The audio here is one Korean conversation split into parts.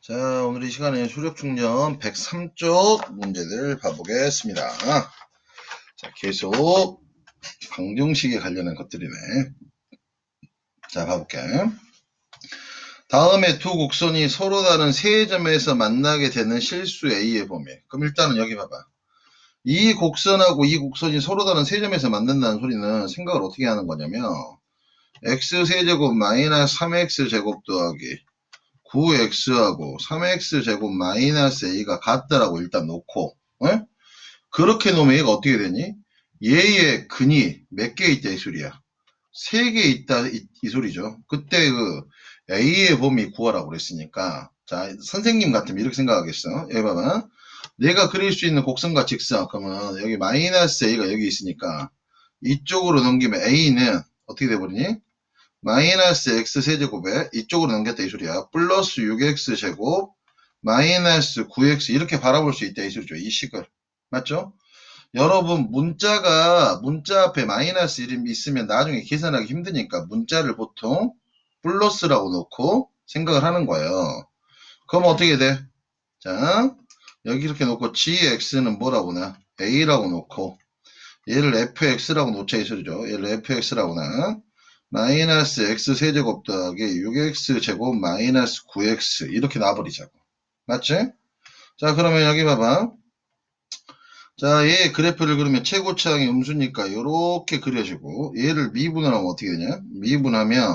자, 오늘 이 시간에 수력 충전 103쪽 문제들 봐보겠습니다. 자, 계속 방정식에 관련한 것들이네. 자, 봐볼게. 다음에 두 곡선이 서로 다른 세 점에서 만나게 되는 실수 A의 범위. 그럼 일단은 여기 봐봐. 이 곡선하고 이 곡선이 서로 다른 세 점에서 만난다는 소리는 생각을 어떻게 하는 거냐면 x세제곱 마이너스 3x제곱 더하기 9x하고 3x제곱 마이너스 a가 같다라고 일단 놓고, 에? 그렇게 놓으면 얘가 어떻게 되니? 얘의 근이 몇 개 있다 이 소리야. 3개 있다 이 소리죠. 그때 그 a의 범위 구하라고 그랬으니까, 자, 선생님 같으면 이렇게 생각하겠어. 여기 봐봐. 내가 그릴 수 있는 곡선과 직선, 그러면 여기 마이너스 a가 여기 있으니까 이쪽으로 넘기면 a는 어떻게 돼버리니? 마이너스 x 세제곱에 이쪽으로 넘겼다 이 소리야. 플러스 6x 제곱 마이너스 9x 이렇게 바라볼 수 있다 이 소리죠. 이 식을. 맞죠? 여러분 문자 앞에 마이너스 1이 있으면 나중에 계산하기 힘드니까 문자를 보통 플러스라고 놓고 생각을 하는 거예요. 그럼 어떻게 돼? 자, 여기 이렇게 놓고 gx는 뭐라고 나? a라고 놓고 얘를 fx라고 놓자 이 소리죠. 얘를 fx라고 나. 마이너스 x 세제곱 더하기 6x 제곱 마이너스 9x 이렇게 놔버리자고. 맞지? 자, 그러면 여기 봐봐. 자, 얘 그래프를 그리면 최고차항이 음수니까 이렇게 그려지고 얘를 미분을 하면 어떻게 되냐? 미분하면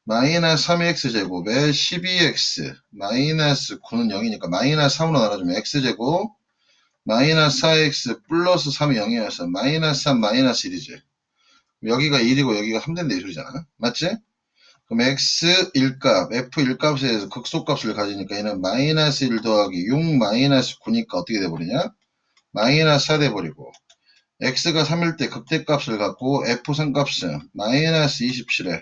마이너스 3x 제곱에 12x 마이너스 9는 0이니까 마이너스 3으로 나눠주면 x제곱 마이너스 4x 플러스 3이 0이어서 마이너스 3 마이너스 1이지. 여기가 1이고 여기가 3 된다 이 소리잖아. 맞지? 그럼 x 1값, f 1값에 대해서 극소값을 가지니까 얘는 마이너스 1 더하기 6 마이너스 9니까 어떻게 돼버리냐? 마이너스 4 돼버리고 x가 3일 때 극대값을 갖고 f 3값은 마이너스 27에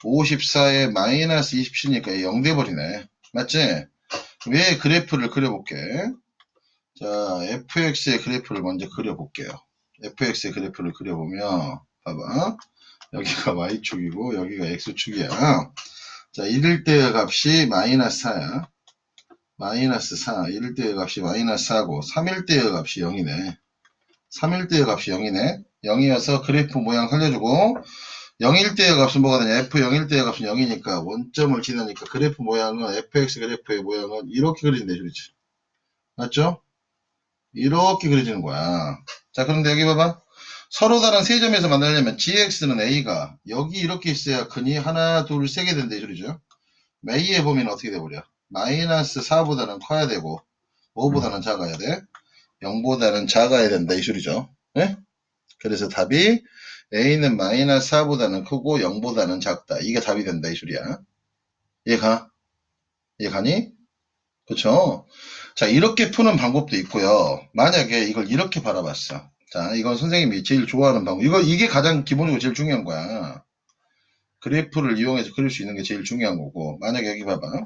54에 마이너스 27이니까 0 돼버리네. 맞지? 왜 그래프를 그려볼게. 자, fx의 그래프를 먼저 그려볼게요. fx의 그래프를 그려보면 봐봐. 여기가 y축이고 여기가 x축이야. 자, 1일 때의 값이 마이너스 4야. 마이너스 4. 1일 때의 값이 마이너스 4고 3일 때의 값이 0이네. 3일 때의 값이 0이네. 0이어서 그래프 모양 살려주고 0일 때의 값은 뭐가 되냐? F0일 때의 값은 0이니까 원점을 지나니까 그래프 모양은 fx 그래프의 모양은 이렇게 그려진다 소리지. 맞죠? 이렇게 그려지는 거야. 자, 그런데 여기 봐봐. 서로 다른 세 점에서 만나려면 gx는 a가 여기 이렇게 있어야 근이 하나, 둘, 세 개 된다 이 소리죠. a의 범위는 어떻게 돼버려? 마이너스 4보다는 커야 되고 5보다는 작아야 돼. 0보다는 작아야 된다 이 소리죠. 네? 그래서 답이 a는 마이너스 4보다는 크고 0보다는 작다. 이게 답이 된다 이 소리야. 이해가? 이해가니? 그쵸? 자, 이렇게 푸는 방법도 있고요. 만약에 이걸 이렇게 바라봤어. 자, 이건 선생님이 제일 좋아하는 방법. 이게 가장 기본적으로 제일 중요한 거야. 그래프를 이용해서 그릴 수 있는 게 제일 중요한 거고. 만약에 여기 봐봐.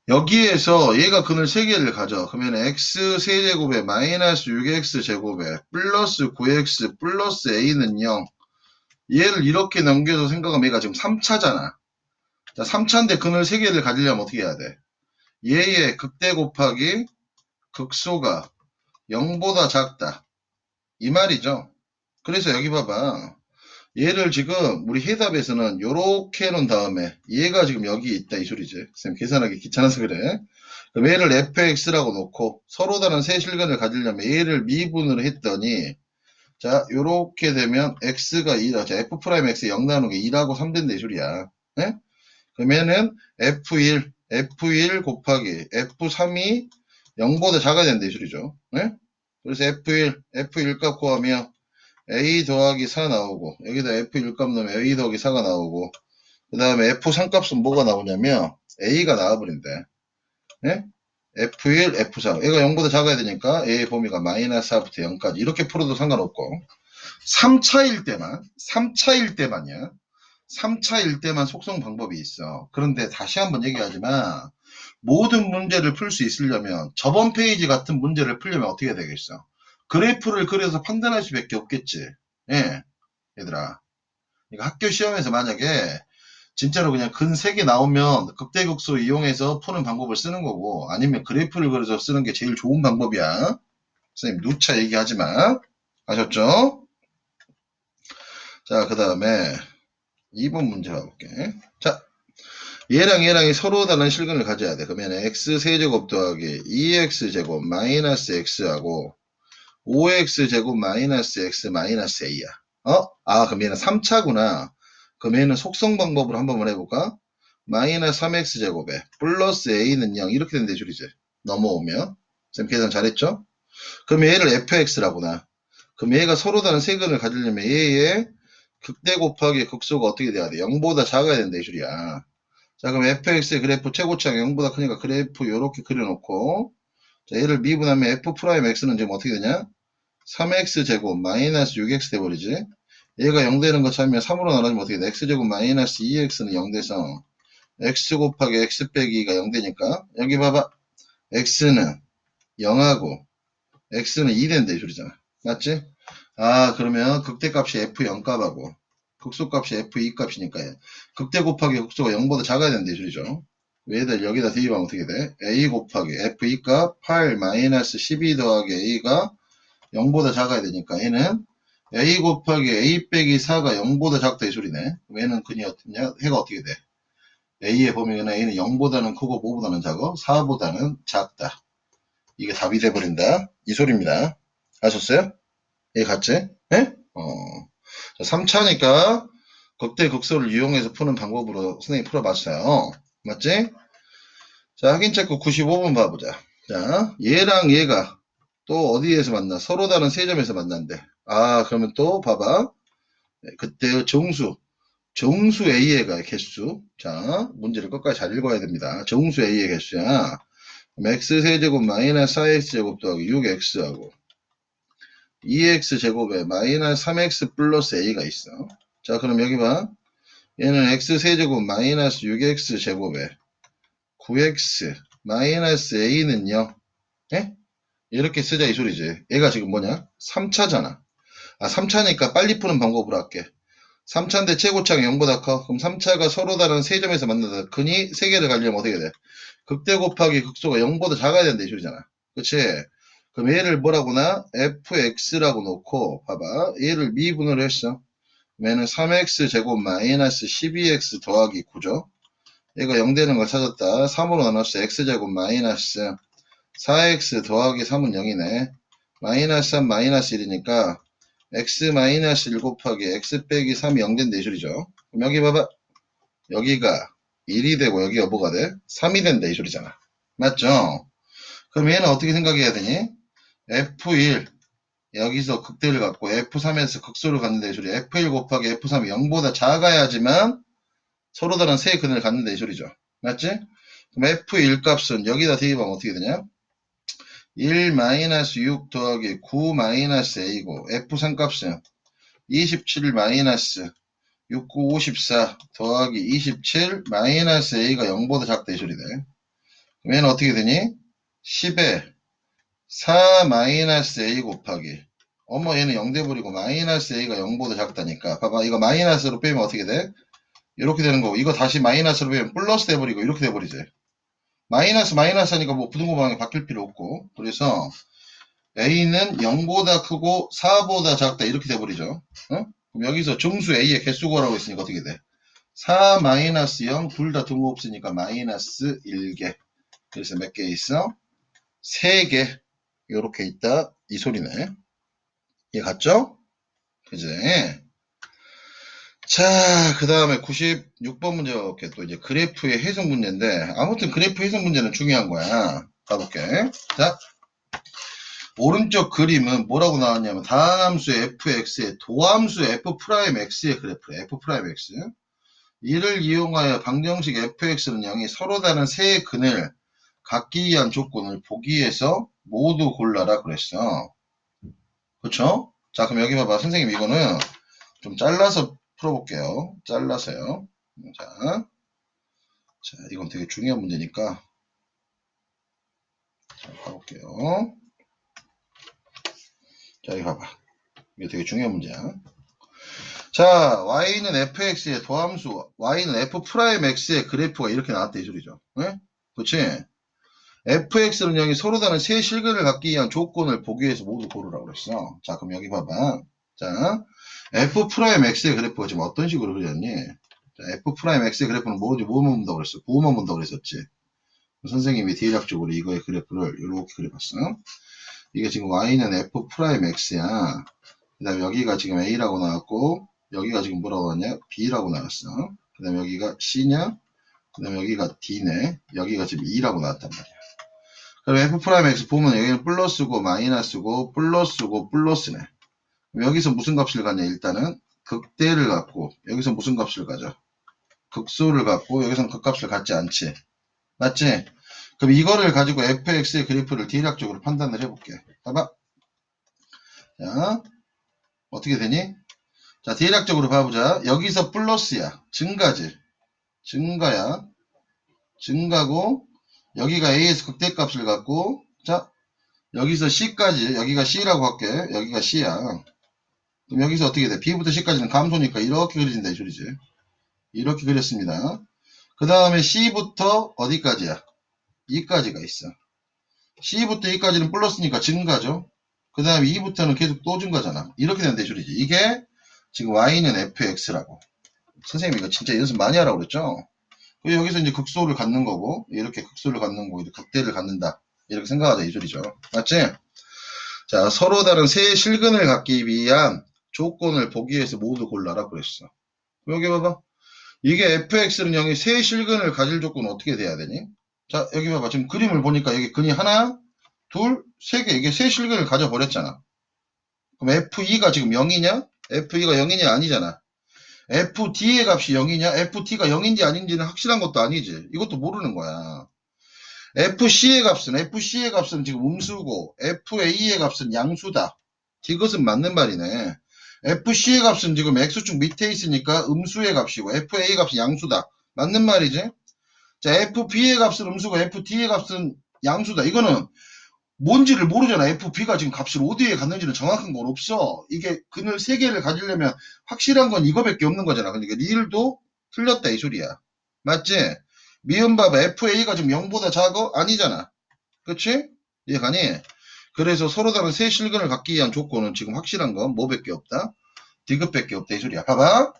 여기에서 얘가 근을 3개를 가져. 그러면 x 세제곱에 마이너스 6x 제곱에 플러스 9x 플러스 a는 0. 얘를 이렇게 넘겨서 생각하면 얘가 지금 3차잖아. 자, 3차인데 근을 3개를 가지려면 어떻게 해야 돼? 얘의 극대 곱하기 극소가 0보다 작다. 이 말이죠. 그래서 여기 봐봐. 얘를 지금 우리 해답에서는 요렇게 놓은 다음에 얘가 지금 여기 있다 이 소리지. 쌤 계산하기 귀찮아서 그래. 그럼 얘를 fx라고 놓고 서로 다른 세 실근을 가지려면 얘를 미분을 했더니 자 요렇게 되면 x가 2, 자 f'x 0 나누는 게 2라고 3 된다 이 소리야. 네? 그러면은 f1 곱하기 f3이 0보다 작아야 된다 이 소리죠. 네? 그래서 f1 값 구하면 a 더하기 4 나오고 여기다 f1 값 넣으면 a 더하기 4가 나오고 그 다음에 f3 값은 뭐가 나오냐면 a가 나와버린대. 네? f1, f4 얘가 0보다 작아야 되니까 a의 범위가 마이너스 4부터 0까지 이렇게 풀어도 상관없고 3차일 때만이야. 3차일 때만 속성 방법이 있어. 그런데 다시 한번 얘기하지만 모든 문제를 풀 수 있으려면 저번 페이지 같은 문제를 풀려면 어떻게 해야 되겠어? 그래프를 그려서 판단할 수밖에 없겠지. 예, 얘들아. 그러니까 학교 시험에서 만약에 진짜로 그냥 근 3개 나오면 극대극소 이용해서 푸는 방법을 쓰는 거고, 아니면 그래프를 그려서 쓰는 게 제일 좋은 방법이야. 선생님 누차 얘기하지 마. 아셨죠? 자, 그 다음에 2번 문제 가볼게. 자, 얘랑 얘랑이 서로 다른 실근을 가져야 돼. 그러면 x세제곱 더하기 2x제곱 마이너스 x하고 5x제곱 마이너스 x 마이너스 a야. 그럼 얘는 3차구나. 그럼 얘는 속성 방법으로 한 번만 해볼까? 마이너스 3x제곱에 플러스 a는 0 이렇게 된대 줄이지. 넘어오면. 쌤 계산 잘했죠? 그럼 얘를 fx라고 나. 그럼 얘가 서로 다른 세근을 가지려면 얘의 극대 곱하기 극소가 어떻게 돼야 돼? 0보다 작아야 된다 이 줄이야. 자, 그럼 fx의 그래프 최고치가 0보다 크니까 그래프 요렇게 그려놓고, 자, 얘를 미분하면 f 프라임 x는 지금 어떻게 되냐? 3x제곱 마이너스 6x 돼버리지. 얘가 0 되는 거 찾으면 3으로 나눠주면 어떻게 돼? x제곱 마이너스 2x는 0 돼서 x 곱하기 x 빼기 2가 0 되니까 여기 봐봐. x는 0하고 x는 2 된다 이 소리잖아. 맞지? 그러면 극대값이 f0 값하고 극소값이 f2 값이니까 극대 곱하기 극소가 0보다 작아야 된다 이 소리죠. 얘들 여기다 대입하면 어떻게 돼? a 곱하기 f2 값 8 마이너스 12 더하기 a가 0보다 작아야 되니까 얘는 a 곱하기 a 빼기 4가 0보다 작다 이 소리네. 그럼 얘는 그냥 해가 어떻게 돼? a의 범위는 a는 0보다는 크고 뭐보다는 작아? 4보다는 작다. 이게 답이 돼버린다. 이 소리입니다. 아셨어요? 얘 같지? 예? 3차니까 극대 극소를 이용해서 푸는 방법으로 선생님이 풀어봤어요. 맞지? 자, 확인 체크 95번 봐보자. 자, 얘랑 얘가 또 어디에서 만나? 서로 다른 세 점에서 만난대. 그러면 또 봐봐. 그때 정수 A의 개수. 자, 문제를 끝까지 잘 읽어야 됩니다. 정수 A의 개수야. x 세제곱 마이너스 4x제곱 더하기 6x하고 2x제곱에 마이너스 3x 플러스 a가 있어. 자, 그럼 여기 봐. 얘는 x세제곱 마이너스 6x제곱에 9x 마이너스 a는 0. 예? 이렇게 쓰자 이 소리지. 얘가 지금 뭐냐? 3차잖아. 3차니까 빨리 푸는 방법으로 할게. 3차인데 최고차가 0보다 커. 그럼 3차가 서로 다른 세 점에서 만나다. 근이 3개를 가려면 어떻게 돼? 극대 곱하기 극소가 0보다 작아야 된다 이 소리잖아. 그치? 그럼 얘를 뭐라고나? fx라고 놓고 봐봐. 얘를 미분을 했어. 얘는 3x 제곱 마이너스 12x 더하기 9죠. 얘가 0 되는 걸 찾았다. 3으로 나눴어. x제곱 마이너스 4x 더하기 3은 0이네. 마이너스 3 마이너스 1이니까 x 마이너스 1 곱하기 x 빼기 3이 0 된다 이 소리죠. 그럼 여기 봐봐. 여기가 1이 되고 여기가 뭐가 돼? 3이 된다 이 소리잖아. 맞죠? 그럼 얘는 어떻게 생각해야 되니? f1 여기서 극대를 갖고 f3에서 극소를 갖는다 이 소리. f1 곱하기 f3이 0보다 작아야지만 서로 다른 세 근을 갖는다 이 소리죠. 맞지? 그럼 f1 값은 여기다 대입하면 어떻게 되냐? 1-6 더하기 9 a고 f3 값은 27 6, 9, 54 더하기 27 a가 0보다 작다 이 소리네. 그럼 얘는 어떻게 되니? 10에 4 a 곱하기 얘는 0 돼버리고 a가 0보다 작다니까 봐봐 이거 마이너스로 빼면 어떻게 돼? 이렇게 되는 거고 이거 다시 마이너스로 빼면 플러스 돼버리고 이렇게 돼버리지. 마이너스 하니까 뭐 부등호방이 바뀔 필요 없고 그래서 a는 0보다 크고 4보다 작다 이렇게 돼버리죠. 그럼 여기서 정수 a의 개수 구하라고 했으니까 어떻게 돼? 4 0 둘 다 등호 없으니까 마이너스 1개. 그래서 몇 개 있어? 3개. 요렇게 있다 이 소리네. 이해 갔죠? 그지? 자, 그 다음에 96번 문제 가볼게. 또 이제 그래프의 해석 문제인데, 아무튼 그래프 해석 문제는 중요한 거야. 가볼게. 자, 오른쪽 그림은 뭐라고 나왔냐면, 다함수 fx의 도함수 f'x의 그래프래. f'x. 이를 이용하여 방정식 fx는 0이 서로 다른 세 근을 갖기 위한 조건을 보기 위해서 모두 골라라 그랬어. 그쵸? 자, 그럼 여기 봐봐. 선생님 이거는 좀 잘라서 풀어볼게요. 잘라서요. 자, 이건 되게 중요한 문제니까. 자, 가볼게요. 자, 여기 봐봐. 이게 되게 중요한 문제야. 자, y는 fx의 도함수, y는 f'x의 그래프가 이렇게 나왔다 이 소리죠. 네? 그치? fx는 0이 서로 다른 세 실근을 갖기 위한 조건을 보기 위해서 모두 고르라고 그랬어. 자, 그럼 여기 봐봐. 자, f'x의 그래프가 지금 어떤 식으로 그렸니? 자, f'x의 그래프는 뭐만 본다고 그랬어? 부호만 본다고 그랬었지. 선생님이 대략적으로 이거의 그래프를 이렇게 그려봤어. 이게 지금 y는 f'x야. 그 다음에 여기가 지금 a라고 나왔고, 여기가 지금 뭐라고 나왔냐? b라고 나왔어. 그 다음에 여기가 c냐? 그 다음에 여기가 d네. 여기가 지금 e라고 나왔단 말이야. 그럼 f'x 보면 여기는 플러스고 마이너스고 플러스고 플러스네. 그럼 여기서 무슨 값을 갖냐? 일단은 극대를 갖고 여기서 무슨 값을 가져? 극소를 갖고 여기서는 극값을 갖지 않지. 맞지? 그럼 이거를 가지고 fx의 그래프를 대략적으로 판단을 해볼게. 봐봐. 자, 어떻게 되니? 자, 대략적으로 봐보자. 여기서 플러스야. 증가지. 증가야. 증가고 여기가 a에서 극대값을 갖고 자, 여기서 c까지 여기가 c라고 할게. 여기가 c야. 그럼 여기서 어떻게 돼? b부터 c까지는 감소니까 이렇게 그려진다 이 소리지. 이렇게 그렸습니다. 그 다음에 c부터 어디까지야? 2까지가 있어. c부터 2까지는 플러스니까 증가죠. 그 다음에 2부터는 계속 또 증가잖아. 이렇게 된다 이 소리지. 이게 지금 y는 fx라고. 선생님 이거 진짜 연습 많이 하라고 그랬죠? 여기서 이제 극소를 갖는 거고 이렇게 극소를 갖는 거고 극대를 갖는다. 이렇게 생각하자 이 소리죠. 맞지? 자, 서로 다른 세 실근을 갖기 위한 조건을 보기 위해서 모두 골라라 그랬어. 여기 봐봐. 이게 fx는 0이 세 실근을 가질 조건은 어떻게 돼야 되니? 자, 여기 봐봐. 지금 그림을 보니까 여기 근이 하나, 둘, 세 개. 이게 세 실근을 가져버렸잖아. 그럼 f2가 지금 0이냐? f2가 0이냐? 아니잖아. fd의 값이 0이냐? ft가 0인지 아닌지는 확실한 것도 아니지. 이것도 모르는 거야. fc의 값은 지금 음수고, fa의 값은 양수다. 이것은 맞는 말이네. fc의 값은 지금 x축 밑에 있으니까 음수의 값이고, fa의 값은 양수다. 맞는 말이지? 자, fb의 값은 음수고, ft의 값은 양수다. 이거는 뭔지를 모르잖아. fb가 지금 값을 어디에 갔는지는 정확한 건 없어. 이게 근을 3개를 가지려면 확실한 건 이거밖에 없는 거잖아. 그러니까 릴도 틀렸다 이 소리야. 맞지? 미음 봐봐. fa가 지금 0보다 작아? 아니잖아. 그치? 이해가니? 그래서 서로 다른 세 실근을 갖기 위한 조건은 지금 확실한 건 뭐밖에 없다? 디귿밖에 없다 이 소리야. 봐봐.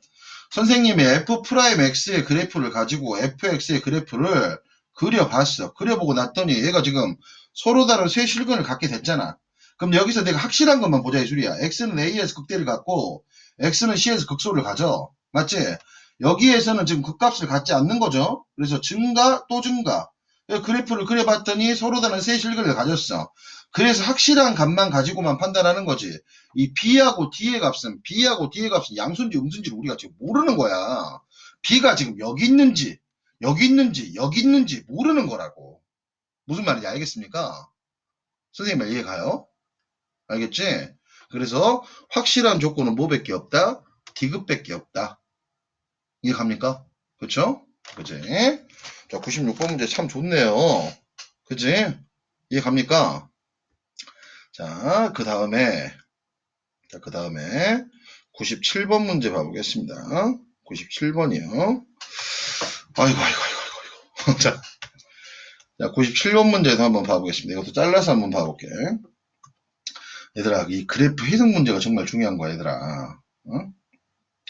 선생님이 f'x의 그래프를 가지고 fx의 그래프를 그려봤어. 그려보고 났더니 얘가 지금 서로 다른 세 실근을 갖게 됐잖아. 그럼 여기서 내가 확실한 것만 보자 이 소리야. x는 a에서 극대를 갖고 x는 c에서 극소를 가져. 맞지? 여기에서는 지금 극값을 갖지 않는 거죠. 그래서 증가 또 증가. 그래프를 그려봤더니 서로 다른 세 실근을 가졌어. 그래서 확실한 값만 가지고만 판단하는 거지. 이 B하고 D의 값은 양수인지 음수인지를 우리가 지금 모르는 거야. B가 지금 여기 있는지 여기 있는지 모르는 거라고. 무슨 말인지 알겠습니까? 선생님 말 이해가요? 알겠지? 그래서 확실한 조건은 뭐밖에 없다? 디귿밖에 없다. 이해갑니까? 그쵸? 그치? 자, 96번 문제 참 좋네요. 그치? 이해갑니까? 자, 그 다음에 97번 문제 봐보겠습니다. 97번이요. 아이고. 자, 97번 문제도 한번 봐보겠습니다. 이것도 잘라서 한번 봐볼게. 얘들아, 이 그래프 해석 문제가 정말 중요한 거야, 얘들아. 어?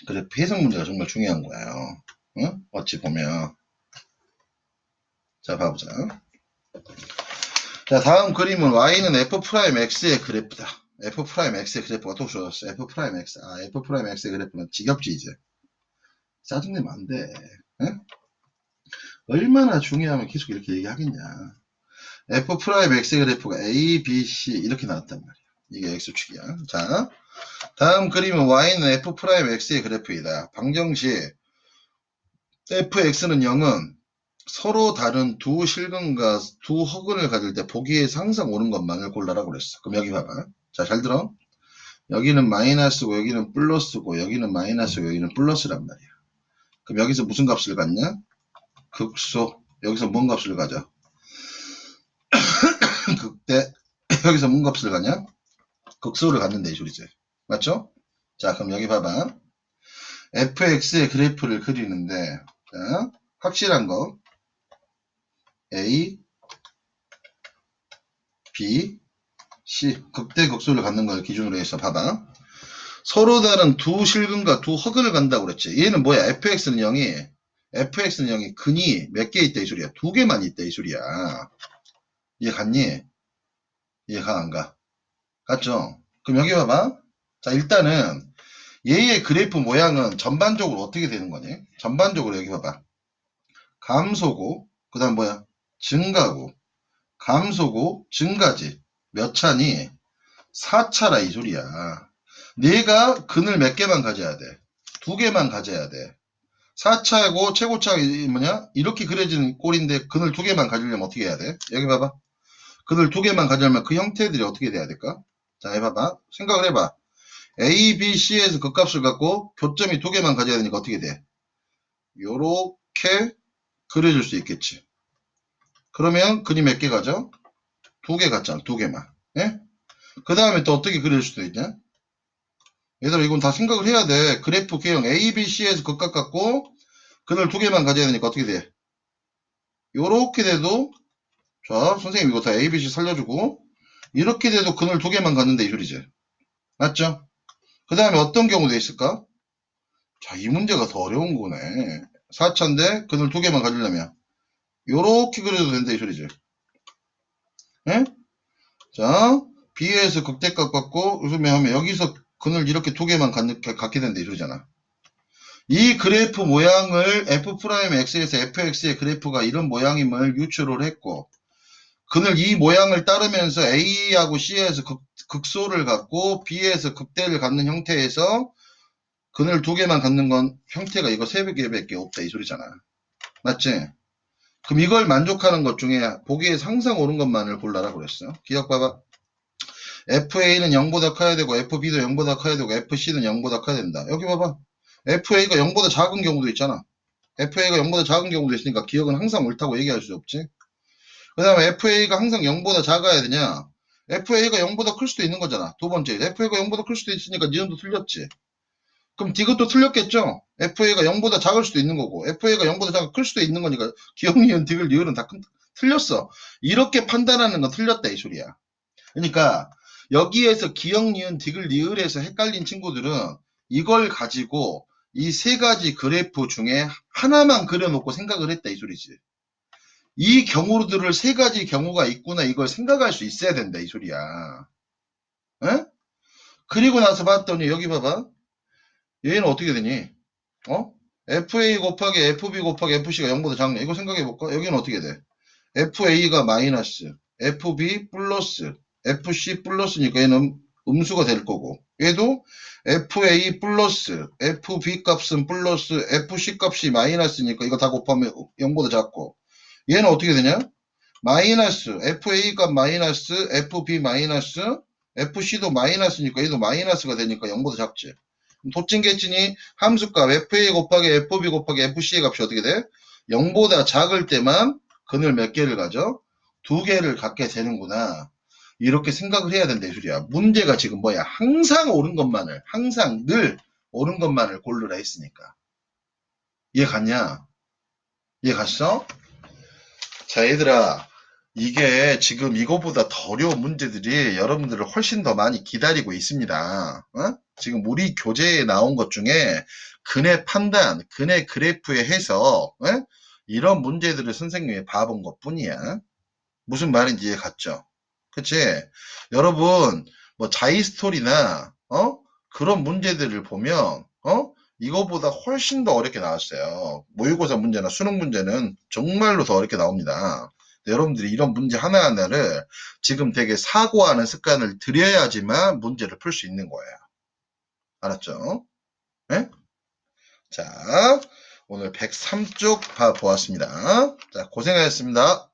그래프 해석 문제가 정말 중요한 거예요. 어? 어찌 보면. 자, 봐보자. 자, 다음 그림은 y는 f'x의 그래프다. f'x의 그래프가 또 주어졌어. f'x의 그래프는 지겹지, 이제. 짜증내면 안 돼. 응? 얼마나 중요하면 계속 이렇게 얘기하겠냐. f'x의 그래프가 a, b, c 이렇게 나왔단 말이야. 이게 x축이야. 자, 다음 그림은 y는 f'x의 그래프이다. 방정식 fx는 0은 서로 다른 두 실근과 두 허근을 가질 때 보기에서 항상 오는 것만을 골라라고 그랬어. 그럼 여기 봐봐. 자, 잘 들어. 여기는 마이너스고 여기는 플러스고 여기는 마이너스고 여기는 플러스란 말이야. 그럼 여기서 무슨 값을 갖냐? 극소. 여기서 뭔 값을 가져? 극대. 여기서 뭔 값을 가냐? 극소를 갖는다 이 소리지. 맞죠? 자, 그럼 여기 봐봐. fx의 그래프를 그리는데, 자, 확실한 거 A, B, C 극대극소를 갖는 걸 기준으로 해서 봐봐. 서로 다른 두 실근과 두 허근을 간다고 그랬지. 얘는 뭐야? fx는 0이 근이 몇 개 있다 이 소리야. 두 개만 있다 이 소리야. 이해 갔니? 이해가 안 가? 갔죠? 그럼 여기 봐봐. 자, 일단은 얘의 그래프 모양은 전반적으로 어떻게 되는 거니? 전반적으로 여기 봐봐. 감소고, 그 다음 뭐야? 증가고, 감소고, 증가지. 몇 차니? 4차라 이 소리야. 내가 근을 몇 개만 가져야 돼? 두 개만 가져야 돼. 4차고 최고차가 뭐냐? 이렇게 그려지는 꼴인데 근을 두 개만 가지려면 어떻게 해야 돼? 여기 봐봐. 근을 두 개만 가지려면 그 형태들이 어떻게 돼야 될까? 자, 해봐봐. 생각을 해봐. A, B, C에서 그 값을 갖고 교점이 두 개만 가져야 되니까 어떻게 돼? 요렇게 그려줄 수 있겠지. 그러면 근이 몇 개 가져? 두 개 갔잖아. 두 개만. 예? 그 다음에 또 어떻게 그릴 수도 있냐? 얘들아 이건 다 생각을 해야 돼. 그래프 개형 A, B, C에서 극값 갖고 근을 두 개만 가져야 되니까 어떻게 돼? 요렇게 돼도 자 선생님 이거 다 A, B, C 살려주고 이렇게 돼도 근을 두 개만 갖는데 이 소리지. 맞죠? 그 다음에 어떤 경우도 있을까? 자, 이 문제가 더 어려운 거네. 4차인데 근을 두 개만 가지려면 요렇게 그려도 된다 이 소리지. 예? 자, B에서 극대값 갖고 웃으면 하면 여기서 근을 이렇게 두 개만 갖게 된다 이 소리잖아. 이 그래프 모양을 f'x에서 fx의 그래프가 이런 모양임을 유추를 했고 근을 이 모양을 따르면서 A하고 C에서 극소를 갖고 B에서 극대를 갖는 형태에서 근을 두 개만 갖는 건 형태가 이거 세 개밖에 없다 이 소리잖아. 맞지? 그럼 이걸 만족하는 것 중에 보기에서 항상 옳은 것만을 골라라 그랬어. 기억 봐봐. FA는 0보다 커야 되고 FB도 0보다 커야 되고 FC는 0보다 커야 된다. 여기 봐봐. FA가 0보다 작은 경우도 있잖아. FA가 0보다 작은 경우도 있으니까 기억은 항상 옳다고 얘기할 수 없지. 그 다음에 FA가 항상 0보다 작아야 되냐? FA가 0보다 클 수도 있는 거잖아. 두 번째, FA가 0보다 클 수도 있으니까 니은도 틀렸지. 그럼 디귿도 틀렸겠죠? FA가 0보다 작을 수도 있는 거고 FA가 0보다 클 수도 있는 거니까 기억, 니은, 디귿, 리을은 다 틀렸어. 이렇게 판단하는 건 틀렸다 이 소리야. 그러니까 여기에서 기억, 니은, 디귿, 리을에서 헷갈린 친구들은 이걸 가지고 이 세 가지 그래프 중에 하나만 그려놓고 생각을 했다 이 소리지. 이 경우들을 세 가지 경우가 있구나 이걸 생각할 수 있어야 된다 이 소리야. 에? 그리고 나서 봤더니 여기 봐봐. 얘는 어떻게 되니? 어? FA 곱하기 FB 곱하기 FC가 0보다 작네. 이거 생각해 볼까? 여기는 어떻게 돼? FA가 마이너스, FB 플러스, FC 플러스니까 얘는 음수가 될 거고. 얘도 FA 플러스, FB 값은 플러스, FC 값이 마이너스니까 이거 다 곱하면 0보다 작고. 얘는 어떻게 되냐? 마이너스, FA 값 마이너스, FB 마이너스, FC도 마이너스니까 얘도 마이너스가 되니까 0보다 작지. 도찐개찐이 함수값 FA 곱하기 FB 곱하기 FC의 값이 어떻게 돼? 0보다 작을 때만 근을 몇 개를 가져? 두 개를 갖게 되는구나. 이렇게 생각을 해야 된다 이 소리야. 문제가 지금 뭐야? 항상 옳은 것만을, 항상 늘 옳은 것만을 고르라 했으니까. 이해 갔냐? 이해 갔어? 자, 얘들아. 이게 지금 이거보다 더 어려운 문제들이 여러분들을 훨씬 더 많이 기다리고 있습니다. 어? 지금 우리 교재에 나온 것 중에 근의 판단, 근의 그래프의 해석, 어? 이런 문제들을 선생님이 봐본 것 뿐이야. 무슨 말인지 이해 갔죠? 그치? 여러분, 뭐 자이스토리나, 그런 문제들을 보면, 이거보다 훨씬 더 어렵게 나왔어요. 모의고사 문제나 수능 문제는 정말로 더 어렵게 나옵니다. 여러분들이 이런 문제 하나하나를 지금 되게 사고하는 습관을 들여야지만 문제를 풀 수 있는 거예요. 알았죠? 네? 자, 오늘 103쪽 봐보았습니다. 자, 고생하셨습니다.